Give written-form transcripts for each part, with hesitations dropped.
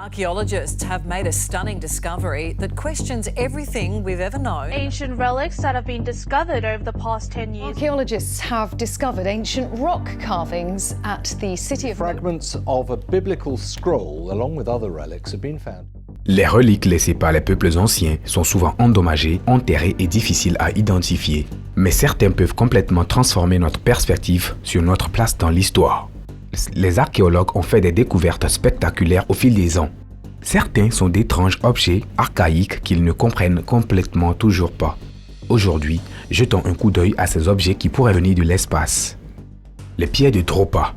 Archaeologists have made a stunning discovery that questions everything we've ever known. Ancient relics that have been discovered over the past 10 years. Archaeologists have discovered ancient rock carvings at the city of... Fragments of a biblical scroll, along with other relics, have been found. Les reliques laissées par les peuples anciens sont souvent endommagées, enterrées et difficiles à identifier. Mais certains peuvent complètement transformer notre perspective sur notre place dans l'histoire. Les archéologues ont fait des découvertes spectaculaires au fil des ans. Certains sont d'étranges objets archaïques qu'ils ne comprennent complètement toujours pas. Aujourd'hui, jetons un coup d'œil à ces objets qui pourraient venir de l'espace. Les pieds de Dropa.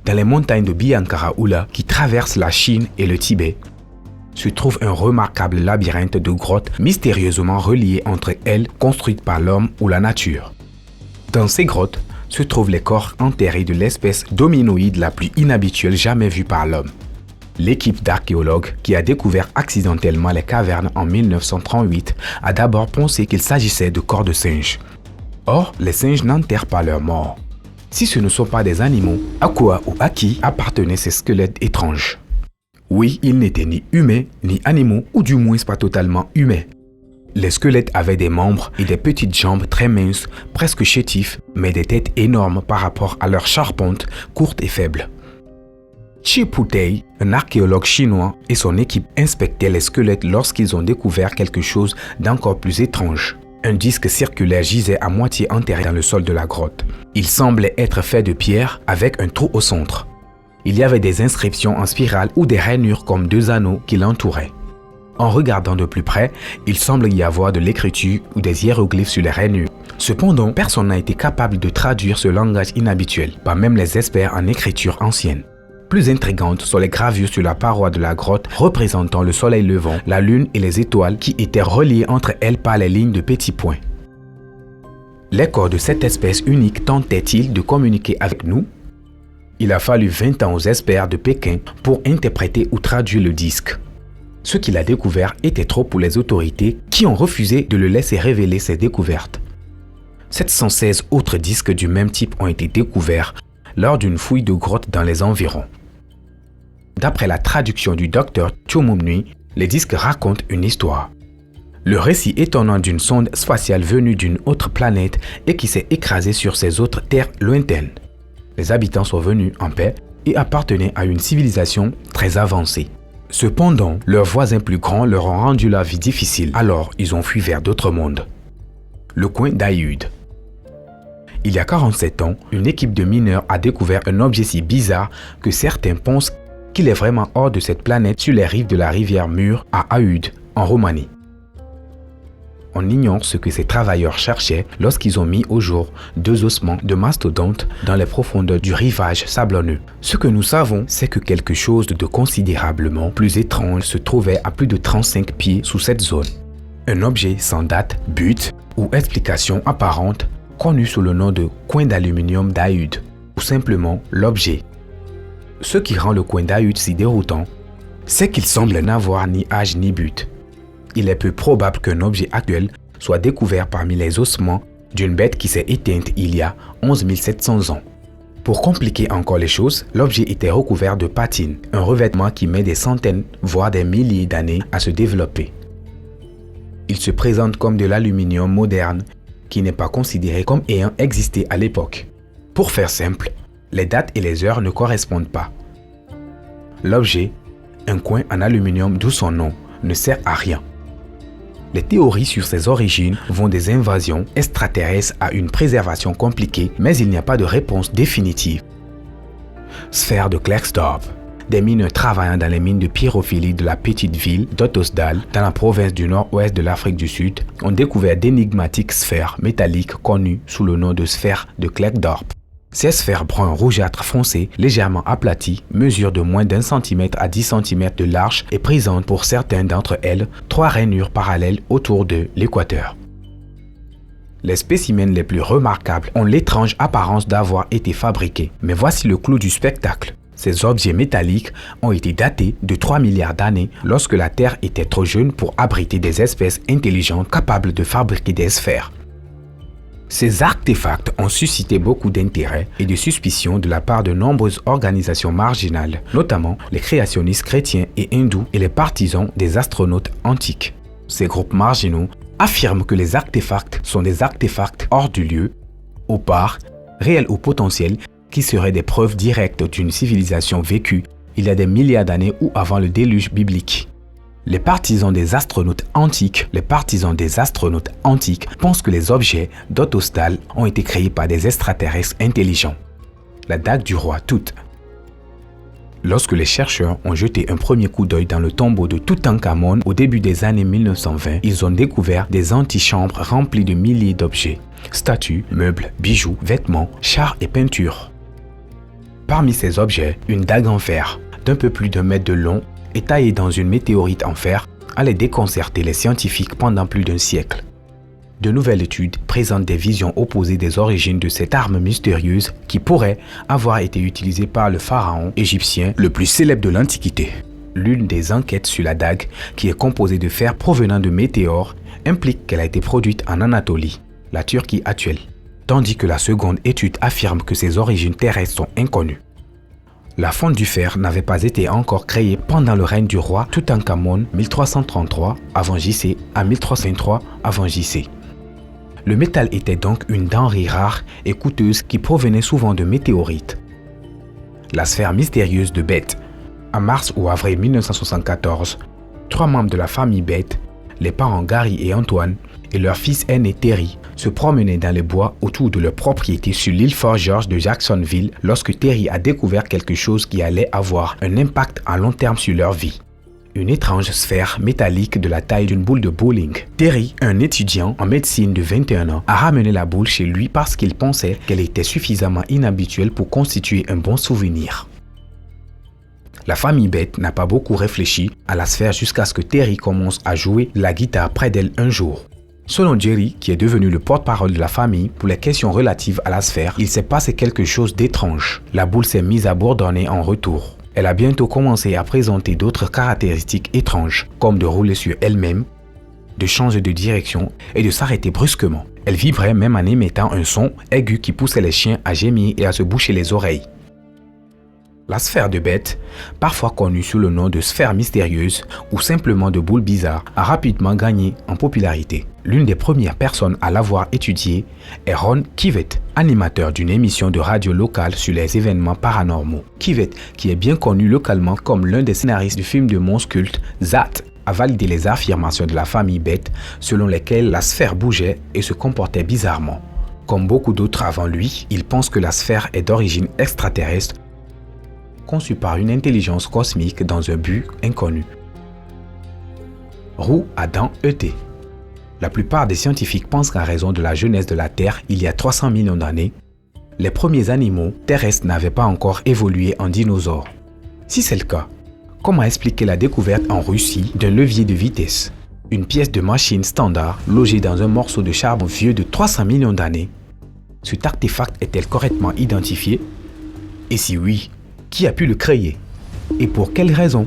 Dans les montagnes de Biankaraoula qui traversent la Chine et le Tibet, se trouve un remarquable labyrinthe de grottes mystérieusement reliées entre elles, construites par l'homme ou la nature. Dans ces grottes se trouvent les corps enterrés de l'espèce d'hominoïde la plus inhabituelle jamais vue par l'homme. L'équipe d'archéologues qui a découvert accidentellement les cavernes en 1938 a d'abord pensé qu'il s'agissait de corps de singes. Or, les singes n'enterrent pas leurs morts. Si ce ne sont pas des animaux, à quoi ou à qui appartenaient ces squelettes étranges? Oui, ils n'étaient ni humains, ni animaux, ou du moins pas totalement humains. Les squelettes avaient des membres et des petites jambes très minces, presque chétifs, mais des têtes énormes par rapport à leurs charpentes courtes et faibles. Chi Putei, un archéologue chinois, et son équipe inspectaient les squelettes lorsqu'ils ont découvert quelque chose d'encore plus étrange. Un disque circulaire gisait à moitié enterré dans le sol de la grotte. Il semblait être fait de pierre avec un trou au centre. Il y avait des inscriptions en spirale ou des rainures comme deux anneaux qui l'entouraient. En regardant de plus près, il semble y avoir de l'écriture ou des hiéroglyphes sur les rainures. Cependant, personne n'a été capable de traduire ce langage inhabituel, pas même les experts en écriture ancienne. Plus intrigantes sont les gravures sur la paroi de la grotte représentant le soleil levant, la lune et les étoiles qui étaient reliées entre elles par les lignes de petits points. Les corps de cette espèce unique tentaient-ils de communiquer avec nous? Il a fallu 20 ans aux experts de Pékin pour interpréter ou traduire le disque. Ce qu'il a découvert était trop pour les autorités qui ont refusé de le laisser révéler ses découvertes. 716 autres disques du même type ont été découverts lors d'une fouille de grotte dans les environs. D'après la traduction du docteur Chomumnui, les disques racontent une histoire. Le récit étonnant d'une sonde spatiale venue d'une autre planète et qui s'est écrasée sur ces autres terres lointaines. Les habitants sont venus en paix et appartenaient à une civilisation très avancée. Cependant, leurs voisins plus grands leur ont rendu la vie difficile, alors ils ont fui vers d'autres mondes. Le coin d'Aïud. Il y a 47 ans, une équipe de mineurs a découvert un objet si bizarre que certains pensent qu'il est vraiment hors de cette planète sur les rives de la rivière Mur à Aïud, en Roumanie. On ignore ce que ces travailleurs cherchaient lorsqu'ils ont mis au jour deux ossements de mastodontes dans les profondeurs du rivage sablonneux. Ce que nous savons, c'est que quelque chose de considérablement plus étrange se trouvait à plus de 35 pieds sous cette zone. Un objet sans date, but ou explication apparente, connu sous le nom de coin d'aluminium d'Aïud, ou simplement l'objet. Ce qui rend le coin d'Aïud si déroutant, c'est qu'il semble n'avoir ni âge ni but. Il est peu probable qu'un objet actuel soit découvert parmi les ossements d'une bête qui s'est éteinte il y a 11 700 ans. Pour compliquer encore les choses, l'objet était recouvert de patine, un revêtement qui met des centaines, voire des milliers d'années à se développer. Il se présente comme de l'aluminium moderne qui n'est pas considéré comme ayant existé à l'époque. Pour faire simple, les dates et les heures ne correspondent pas. L'objet, un coin en aluminium d'où son nom, ne sert à rien. Les théories sur ses origines vont des invasions extraterrestres à une préservation compliquée, mais il n'y a pas de réponse définitive. Sphère de Klerksdorp. Des mineurs travaillant dans les mines de pyrophilie de la petite ville d'Ottosdal, dans la province du nord-ouest de l'Afrique du Sud, ont découvert d'énigmatiques sphères métalliques connues sous le nom de sphère de Klerksdorp. Ces sphères brun rougeâtre foncé, légèrement aplaties, mesurent de moins d'1 cm à 10 cm de large et présentent pour certaines d'entre elles 3 rainures parallèles autour de l'équateur. Les spécimens les plus remarquables ont l'étrange apparence d'avoir été fabriqués. Mais voici le clou du spectacle. Ces objets métalliques ont été datés de 3 milliards d'années lorsque la Terre était trop jeune pour abriter des espèces intelligentes capables de fabriquer des sphères. Ces artefacts ont suscité beaucoup d'intérêt et de suspicion de la part de nombreuses organisations marginales, notamment les créationnistes chrétiens et hindous et les partisans des astronautes antiques. Ces groupes marginaux affirment que les artefacts sont des artefacts hors du lieu, au part, réels ou potentiels, qui seraient des preuves directes d'une civilisation vécue il y a des milliards d'années ou avant le déluge biblique. Les partisans des astronautes antiques pensent que les objets d'Otostal ont été créés par des extraterrestres intelligents. La dague du roi Tout. Lorsque les chercheurs ont jeté un premier coup d'œil dans le tombeau de Toutankhamon au début des années 1920, ils ont découvert des antichambres remplies de milliers d'objets, statues, meubles, bijoux, vêtements, chars et peintures. Parmi ces objets, une dague en fer d'un peu plus d'1 mètre de long et taillée dans une météorite en fer allait déconcerter les scientifiques pendant plus d'1 siècle. De nouvelles études présentent des visions opposées des origines de cette arme mystérieuse qui pourrait avoir été utilisée par le pharaon égyptien le plus célèbre de l'Antiquité. L'une des enquêtes sur la dague, qui est composée de fer provenant de météores, implique qu'elle a été produite en Anatolie, la Turquie actuelle, tandis que la seconde étude affirme que ses origines terrestres sont inconnues. La fonte du fer n'avait pas été encore créée pendant le règne du roi Toutankhamon 1333 avant JC à 1323 avant JC. Le métal était donc une denrée rare et coûteuse qui provenait souvent de météorites. La sphère mystérieuse de Beth. En mars ou avril 1974, 3 membres de la famille Beth, les parents Gary et Antoine, et leur fils aîné Terry, se promenaient dans les bois autour de leur propriété sur l'île Fort George de Jacksonville lorsque Terry a découvert quelque chose qui allait avoir un impact à long terme sur leur vie. Une étrange sphère métallique de la taille d'une boule de bowling. Terry, un étudiant en médecine de 21 ans, a ramené la boule chez lui parce qu'il pensait qu'elle était suffisamment inhabituelle pour constituer un bon souvenir. La famille Beth n'a pas beaucoup réfléchi à la sphère jusqu'à ce que Terry commence à jouer la guitare près d'elle un jour. Selon Jerry, qui est devenu le porte-parole de la famille pour les questions relatives à la sphère, il s'est passé quelque chose d'étrange. La boule s'est mise à bourdonner en retour. Elle a bientôt commencé à présenter d'autres caractéristiques étranges, comme de rouler sur elle-même, de changer de direction et de s'arrêter brusquement. Elle vibrait même en émettant un son aigu qui poussait les chiens à gémir et à se boucher les oreilles. La sphère de Beth, parfois connue sous le nom de sphère mystérieuse ou simplement de boule bizarre, a rapidement gagné en popularité. L'une des premières personnes à l'avoir étudiée est Ron Kivett, animateur d'une émission de radio locale sur les événements paranormaux. Kivett, qui est bien connu localement comme l'un des scénaristes du film de monstre culte Zat, a validé les affirmations de la famille Beth selon lesquelles la sphère bougeait et se comportait bizarrement. Comme beaucoup d'autres avant lui, il pense que la sphère est d'origine extraterrestre, conçu par une intelligence cosmique dans un but inconnu. Roue à dents ET. La plupart des scientifiques pensent qu'en raison de la jeunesse de la Terre il y a 300 millions d'années, les premiers animaux terrestres n'avaient pas encore évolué en dinosaures. Si c'est le cas, comment expliquer la découverte en Russie d'un levier de vitesse, une pièce de machine standard logée dans un morceau de charbon vieux de 300 millions d'années? Cet artefact est-elle correctement identifié? Et si oui, qui a pu le créer? Et pour quelle raison?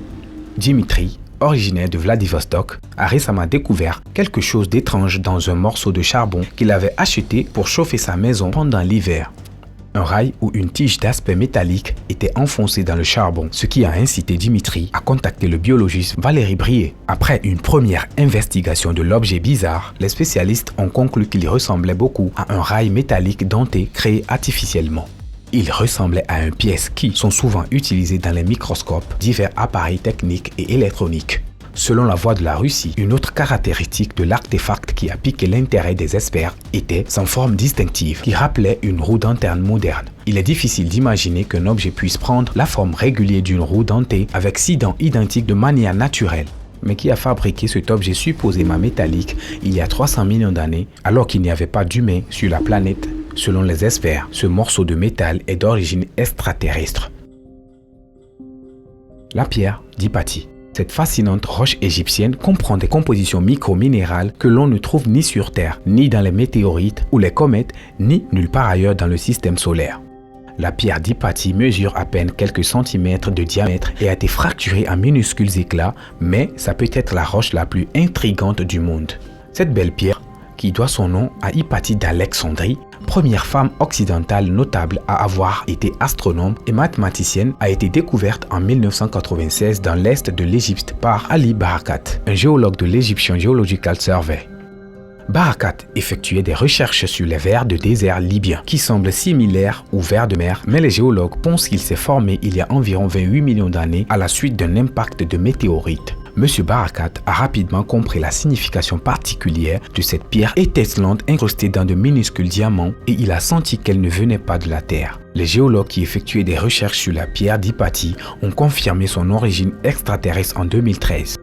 Dimitri, originaire de Vladivostok, a récemment découvert quelque chose d'étrange dans un morceau de charbon qu'il avait acheté pour chauffer sa maison pendant l'hiver. Un rail ou une tige d'aspect métallique était enfoncée dans le charbon, ce qui a incité Dimitri à contacter le biologiste Valérie Brier. Après une première investigation de l'objet bizarre, les spécialistes ont conclu qu'il ressemblait beaucoup à un rail métallique denté créé artificiellement. Il ressemblait à une pièce qui sont souvent utilisées dans les microscopes, divers appareils techniques et électroniques. Selon la voix de la Russie, une autre caractéristique de l'artefact qui a piqué l'intérêt des experts était sa forme distinctive qui rappelait une roue dentelle moderne. Il est difficile d'imaginer qu'un objet puisse prendre la forme régulière d'une roue dentée avec 6 dents identiques de manière naturelle. Mais qui a fabriqué cet objet supposément métallique il y a 300 millions d'années alors qu'il n'y avait pas d'humains sur la planète? Selon les experts, ce morceau de métal est d'origine extraterrestre. La pierre d'Hypatie. Cette fascinante roche égyptienne comprend des compositions micro-minérales que l'on ne trouve ni sur Terre, ni dans les météorites ou les comètes, ni nulle part ailleurs dans le système solaire. La pierre d'Hypatie mesure à peine quelques centimètres de diamètre et a été fracturée en minuscules éclats, mais ça peut être la roche la plus intrigante du monde. Cette belle pierre, qui doit son nom à Hypatie d'Alexandrie, première femme occidentale notable à avoir été astronome et mathématicienne, a été découverte en 1996 dans l'est de l'Égypte par Ali Barakat, un géologue de l'Egyptian Geological Survey. Barakat effectuait des recherches sur les vers de désert libyens qui semblent similaires aux vers de mer, mais les géologues pensent qu'il s'est formé il y a environ 28 millions d'années à la suite d'un impact de météorites. M. Barakat a rapidement compris la signification particulière de cette pierre étincelante incrustée dans de minuscules diamants et il a senti qu'elle ne venait pas de la Terre. Les géologues qui effectuaient des recherches sur la pierre d'Hypatie ont confirmé son origine extraterrestre en 2013.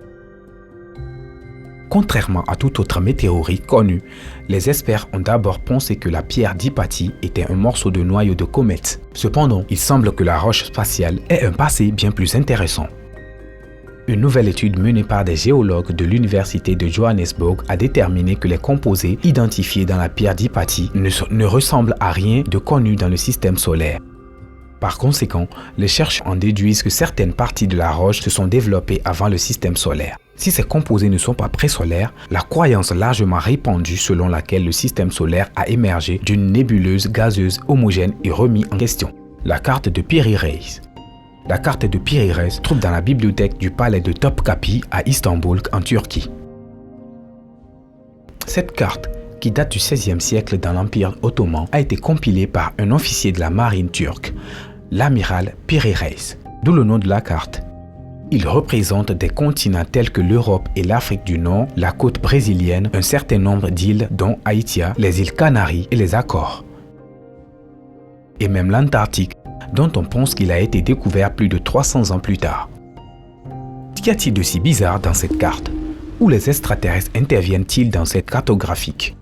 Contrairement à toute autre météorite connue, les experts ont d'abord pensé que la pierre d'Hypatie était un morceau de noyau de comète. Cependant, il semble que la roche spatiale ait un passé bien plus intéressant. Une nouvelle étude menée par des géologues de l'université de Johannesburg a déterminé que les composés identifiés dans la pierre d'Hypatie ne ressemblent à rien de connu dans le système solaire. Par conséquent, les chercheurs en déduisent que certaines parties de la roche se sont développées avant le système solaire. Si ces composés ne sont pas présolaires, la croyance largement répandue selon laquelle le système solaire a émergé d'une nébuleuse gazeuse homogène est remise en question. La carte de Piri-Reis. La carte de Piri-Reis se trouve dans la bibliothèque du palais de Topkapi à Istanbul, en Turquie. Cette carte, qui date du XVIe siècle dans l'Empire ottoman, a été compilée par un officier de la marine turque, l'amiral Piri-Reis, d'où le nom de la carte. Il représente des continents tels que l'Europe et l'Afrique du Nord, la côte brésilienne, un certain nombre d'îles dont Haïtia, les îles Canaries et les Açores. Et même l'Antarctique, dont on pense qu'il a été découvert plus de 300 ans plus tard. Qu'y a-t-il de si bizarre dans cette carte? Où les extraterrestres interviennent-ils dans cette carte graphique?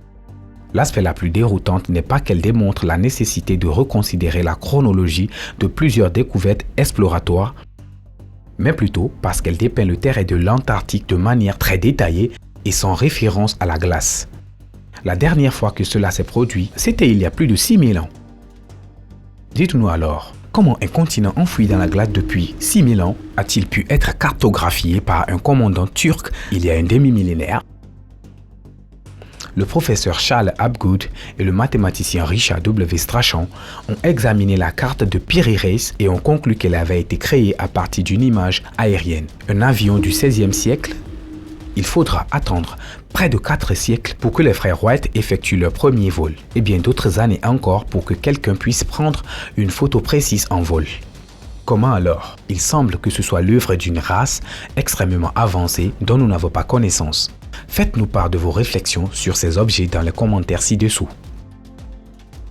L'aspect la plus déroutante n'est pas qu'elle démontre la nécessité de reconsidérer la chronologie de plusieurs découvertes exploratoires, mais plutôt parce qu'elle dépeint le terrain de l'Antarctique de manière très détaillée et sans référence à la glace. La dernière fois que cela s'est produit, c'était il y a plus de 6000 ans. Dites-nous alors, comment un continent enfoui dans la glace depuis 6000 ans a-t-il pu être cartographié par un commandant turc il y a un demi-millénaire? Le professeur Charles Hapgood et le mathématicien Richard W. Strachan ont examiné la carte de Piri-Reis et ont conclu qu'elle avait été créée à partir d'une image aérienne. Un avion du XVIe siècle? Il faudra attendre près de 4 siècles pour que les frères Wright effectuent leur premier vol, et bien d'autres années encore pour que quelqu'un puisse prendre une photo précise en vol. Comment alors? Il semble que ce soit l'œuvre d'une race extrêmement avancée dont nous n'avons pas connaissance. Faites-nous part de vos réflexions sur ces objets dans les commentaires ci-dessous.